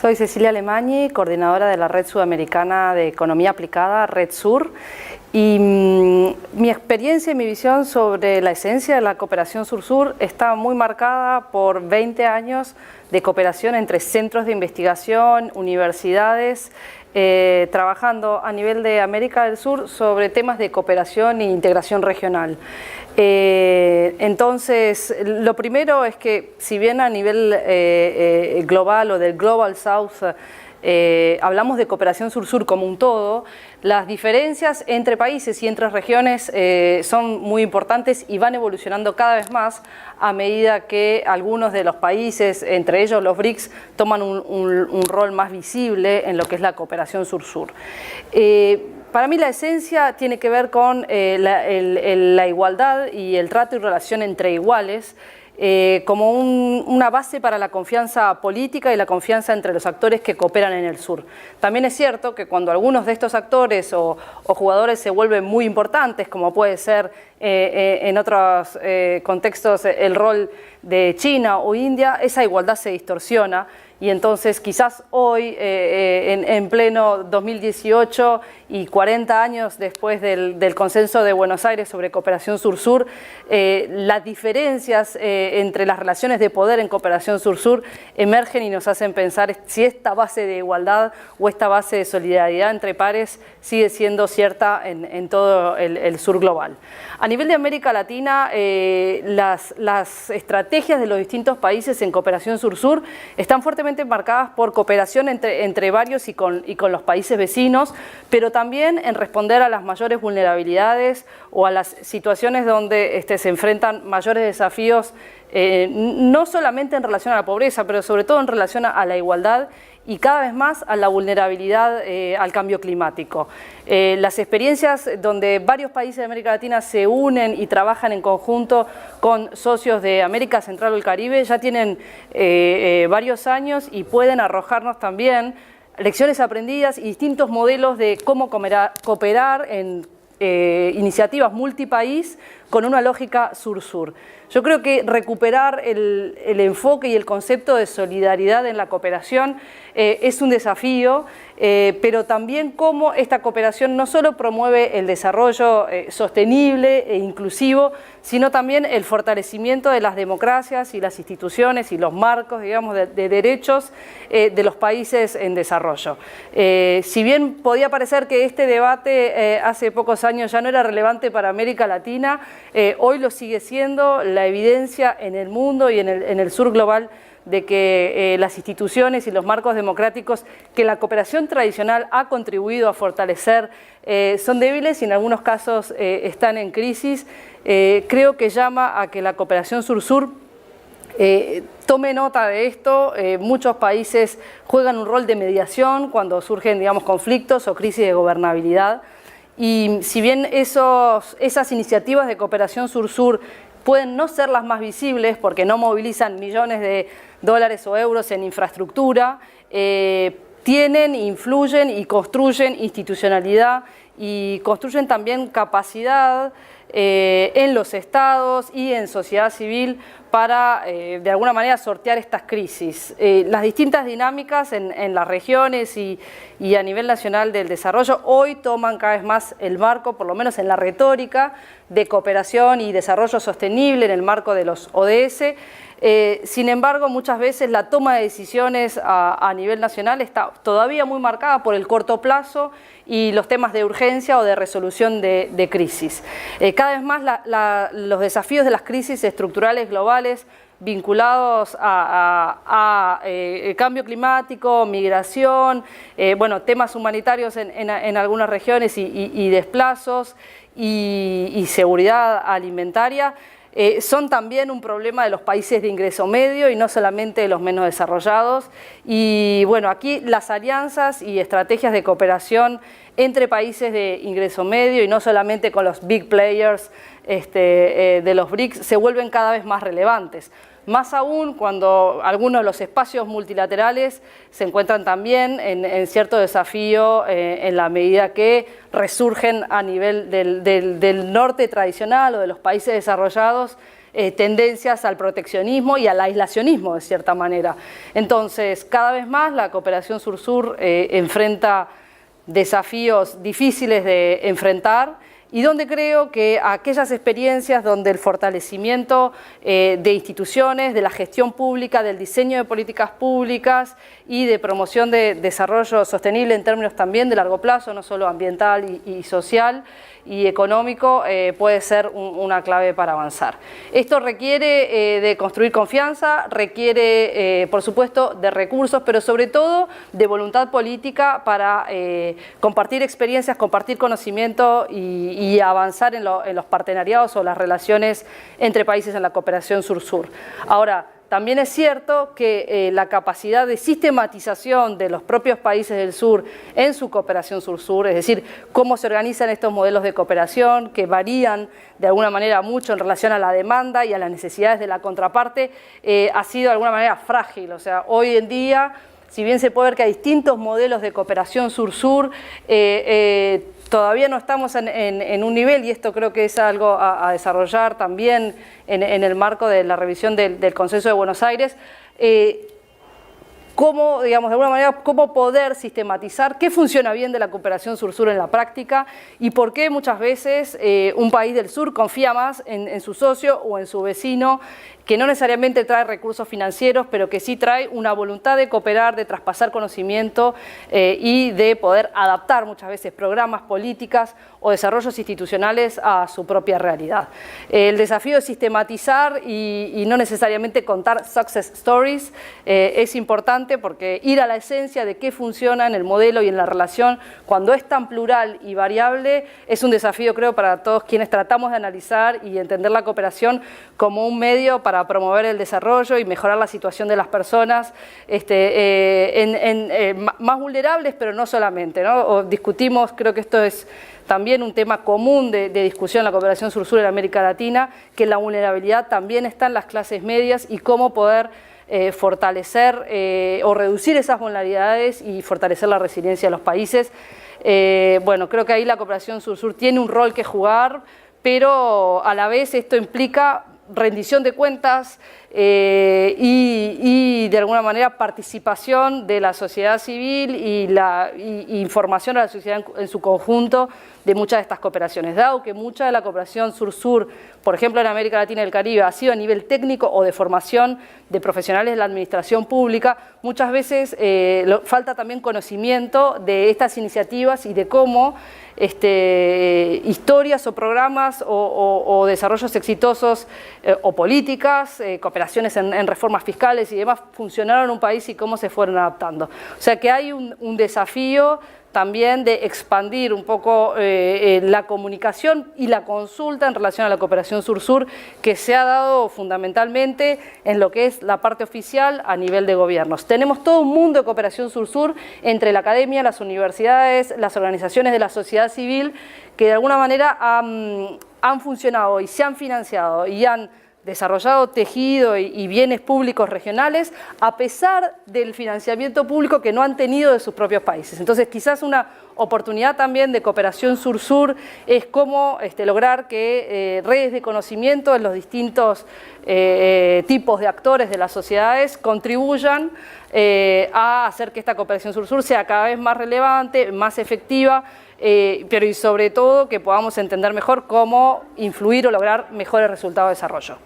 Soy Cecilia Alemagni, coordinadora de la Red Sudamericana de Economía Aplicada, Red Sur, y mi experiencia y mi visión sobre la esencia de la cooperación sur-sur está muy marcada por 20 años de cooperación entre centros de investigación, universidades, trabajando a nivel de América del Sur sobre temas de cooperación e integración regional. Entonces, lo primero es que, si bien a nivel global o del Global South hablamos de cooperación sur-sur como un todo, las diferencias entre países y entre regiones son muy importantes y van evolucionando cada vez más a medida que algunos de los países, entre ellos los BRICS, toman un rol más visible en lo que es la cooperación sur-sur. Para mí la esencia tiene que ver con la igualdad y el trato y relación entre iguales, como una base para la confianza política y la confianza entre los actores que cooperan en el sur. También es cierto que cuando algunos de estos actores o jugadores se vuelven muy importantes, como puede ser en otros contextos el rol de China o India, esa igualdad se distorsiona. Y entonces quizás hoy, en pleno 2018 y 40 años después del consenso de Buenos Aires sobre cooperación sur-sur, las diferencias entre las relaciones de poder en cooperación sur-sur emergen y nos hacen pensar si esta base de igualdad o esta base de solidaridad entre pares sigue siendo cierta en todo el sur global. A nivel de América Latina, las estrategias de los distintos países en cooperación sur-sur están fuertemente marcadas por cooperación entre varios y con los países vecinos, pero también en responder a las mayores vulnerabilidades o a las situaciones donde se enfrentan mayores desafíos, no solamente en relación a la pobreza, pero sobre todo en relación a la igualdad y cada vez más a la vulnerabilidad al cambio climático. Las experiencias donde varios países de América Latina se unen y trabajan en conjunto con socios de América Central o el Caribe ya tienen varios años y pueden arrojarnos también lecciones aprendidas y distintos modelos de cómo cooperar en iniciativas multipaís con una lógica sur-sur. Yo creo que recuperar el enfoque y el concepto de solidaridad en la cooperación es un desafío, pero también cómo esta cooperación no solo promueve el desarrollo sostenible e inclusivo, sino también el fortalecimiento de las democracias y las instituciones y los marcos, digamos, de derechos de los países en desarrollo. Si bien podía parecer que este debate hace pocos años ya no era relevante para América Latina, hoy lo sigue siendo. La evidencia en el mundo y en el sur global de que las instituciones y los marcos democráticos que la cooperación tradicional ha contribuido a fortalecer son débiles y en algunos casos están en crisis. Creo que llama a que la cooperación sur-sur tome nota de esto. Muchos países juegan un rol de mediación cuando surgen, digamos, conflictos o crisis de gobernabilidad. Y si bien esas iniciativas de cooperación sur-sur pueden no ser las más visibles porque no movilizan millones de dólares o euros en infraestructura, tienen, influyen y construyen institucionalidad y construyen también capacidad en los estados y en sociedad civil para, de alguna manera, sortear estas crisis. Las distintas dinámicas en las regiones y a nivel nacional del desarrollo hoy toman cada vez más el marco, por lo menos en la retórica, de cooperación y desarrollo sostenible en el marco de los ODS. Sin embargo, muchas veces la toma de decisiones a nivel nacional está todavía muy marcada por el corto plazo y los temas de urgencia o de resolución de crisis. Cada vez más los desafíos de las crisis estructurales globales vinculados a cambio climático, migración, bueno, temas humanitarios en algunas regiones y desplazos y seguridad alimentaria, son también un problema de los países de ingreso medio y no solamente de los menos desarrollados. Y bueno, aquí las alianzas y estrategias de cooperación entre países de ingreso medio y no solamente con los big players de los BRICS se vuelven cada vez más relevantes. Más aún cuando algunos de los espacios multilaterales se encuentran también en cierto desafío en la medida que resurgen a nivel del norte tradicional o de los países desarrollados tendencias al proteccionismo y al aislacionismo, de cierta manera. Entonces, cada vez más la cooperación sur-sur enfrenta desafíos difíciles de enfrentar, y donde creo que aquellas experiencias donde el fortalecimiento de instituciones, de la gestión pública, del diseño de políticas públicas y de promoción de desarrollo sostenible en términos también de largo plazo, no solo ambiental y social y económico, puede ser una clave para avanzar. Esto requiere de construir confianza, requiere, por supuesto, de recursos, pero sobre todo de voluntad política para compartir experiencias, compartir conocimiento y avanzar en los partenariados o las relaciones entre países en la cooperación sur-sur. Ahora, también es cierto que la capacidad de sistematización de los propios países del sur en su cooperación sur-sur, es decir, cómo se organizan estos modelos de cooperación que varían de alguna manera mucho en relación a la demanda y a las necesidades de la contraparte, ha sido de alguna manera frágil. O sea, hoy en día, si bien se puede ver que hay distintos modelos de cooperación sur-sur, todavía no estamos en un nivel, y esto creo que es algo a desarrollar también en el marco de la revisión del Consenso de Buenos Aires, cómo, digamos, de alguna manera, cómo poder sistematizar qué funciona bien de la cooperación sur-sur en la práctica y por qué muchas veces un país del sur confía más en su socio o en su vecino, que no necesariamente trae recursos financieros, pero que sí trae una voluntad de cooperar, de traspasar conocimiento y de poder adaptar muchas veces programas, políticas o desarrollos institucionales a su propia realidad. El desafío de sistematizar y no necesariamente contar success stories es importante, porque ir a la esencia de qué funciona en el modelo y en la relación cuando es tan plural y variable es un desafío, creo, para todos quienes tratamos de analizar y entender la cooperación como un medio para promover el desarrollo y mejorar la situación de las personas más vulnerables, pero no solamente, ¿no? O discutimos, creo que esto es también un tema común de discusión en la cooperación sur-sur en América Latina, que la vulnerabilidad también está en las clases medias y cómo poder fortalecer o reducir esas vulnerabilidades y fortalecer la resiliencia de los países. Bueno, creo que ahí la cooperación sur-sur tiene un rol que jugar, pero a la vez esto implica rendición de cuentas y de alguna manera participación de la sociedad civil y información a la sociedad en su conjunto de muchas de estas cooperaciones. Dado que mucha de la cooperación sur-sur, por ejemplo en América Latina y el Caribe, ha sido a nivel técnico o de formación de profesionales de la administración pública, muchas veces falta también conocimiento de estas iniciativas y de cómo historias o programas o desarrollos exitosos o políticas, cooperaciones en reformas fiscales y demás funcionaron en un país y cómo se fueron adaptando. O sea que hay un desafío también de expandir un poco la comunicación y la consulta en relación a la cooperación sur-sur, que se ha dado fundamentalmente en lo que es la parte oficial a nivel de gobiernos. Tenemos todo un mundo de cooperación sur-sur entre la academia, las universidades, las organizaciones de la sociedad civil, que de alguna manera han funcionado y se han financiado y han desarrollado tejido y bienes públicos regionales a pesar del financiamiento público que no han tenido de sus propios países. Entonces quizás una oportunidad también de cooperación sur-sur es cómo lograr que redes de conocimiento en los distintos tipos de actores de las sociedades contribuyan a hacer que esta cooperación sur-sur sea cada vez más relevante, más efectiva, pero y sobre todo que podamos entender mejor cómo influir o lograr mejores resultados de desarrollo.